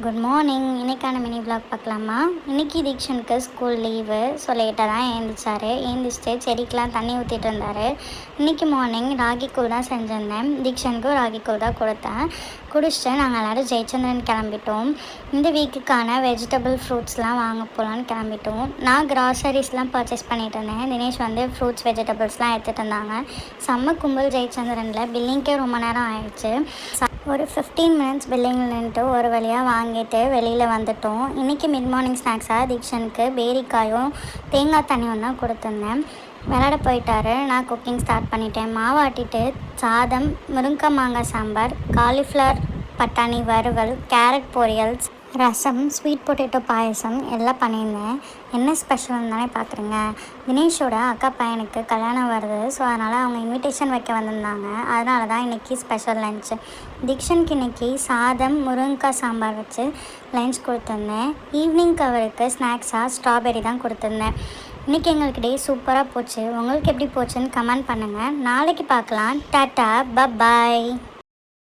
Good morning. இன்றைக்கான mini vlog பார்க்கலாமா? இன்றைக்கி தீக்ஷனுக்கு ஸ்கூல் லீவு. ஸோ லேட்டாக தான் எழுந்திரிச்சிட்டு செடிக்கெலாம் தண்ணி ஊற்றிட்டு இருந்தார். இன்றைக்கி மார்னிங் ராகி கூழ் தான் செஞ்சுருந்தேன். தீக்ஷனுக்கும் ராகி கூழ் தான் கொடுத்தேன். குடிச்சிட்டு நாங்கள் எல்லோரும் ஜெயச்சந்திரன் கிளம்பிட்டோம். இந்த வீக்குக்கான வெஜிடபிள் ஃப்ரூட்ஸ்லாம் வாங்க போகலான்னு கிளம்பிட்டோம். நான் கிராசரிஸ்லாம் பர்ச்சேஸ் பண்ணிட்டு இருந்தேன். தினேஷ் ஃப்ரூட்ஸ் வெஜிடபிள்ஸ்லாம் எடுத்துகிட்டு இருந்தாங்க. செம்ம கும்பல் ஜெயச்சந்திரனில். பில்லிங்கே ரொம்ப நேரம் ஆயிடுச்சு. ஒரு 15 மினிட்ஸ் பில்லிங்கில் நின்றுட்டு ஒரு வழியாக வாங்கிட்டு வெளியில் வந்துட்டோம். இன்றைக்கி மிட் மார்னிங் ஸ்நாக்ஸாக தீக்ஷனுக்கு பேரிக்காயும் தேங்காய் தண்ணியும் தான் கொடுத்துருந்தேன். விளையாட போயிட்டாரு. நான் குக்கிங் ஸ்டார்ட் பண்ணிட்டேன். மாவாட்டிட்டு சாதம், முருங்கக்காய் மாங்காய் சாம்பார், காலிஃப்ளவர் பட்டாணி வறுவல், கேரட் பொரியல், ரசம், ஸ்வீட் பொட்டேட்டோ பாயசம் எல்லாம் பண்ணியிருந்தேன். என்ன ஸ்பெஷல்னு தானே பார்க்குறீங்க. தினேஷோட அக்கா பையனுக்கு கல்யாணம் வருது. ஸோ அதனால் அவங்க இன்விடேஷன் வைக்க வந்திருந்தாங்க. அதனால தான் இன்றைக்கி ஸ்பெஷல் லன்ச்சு. தீக்ஷனுக்கு இன்றைக்கி சாதம், முருங்கக்காய் சாம்பார் வச்சு லன்ச் கொடுத்துருந்தேன். ஈவினிங்க்கு அவருக்கு ஸ்நாக்ஸாக ஸ்ட்ராபெரி தான் கொடுத்துருந்தேன். இன்றைக்கி எங்களுக்கு டே சூப்பராக போச்சு. உங்களுக்கு எப்படி போச்சுன்னு கமெண்ட் பண்ணுங்கள். நாளைக்கு பார்க்கலாம். டாட்டா, பாய்.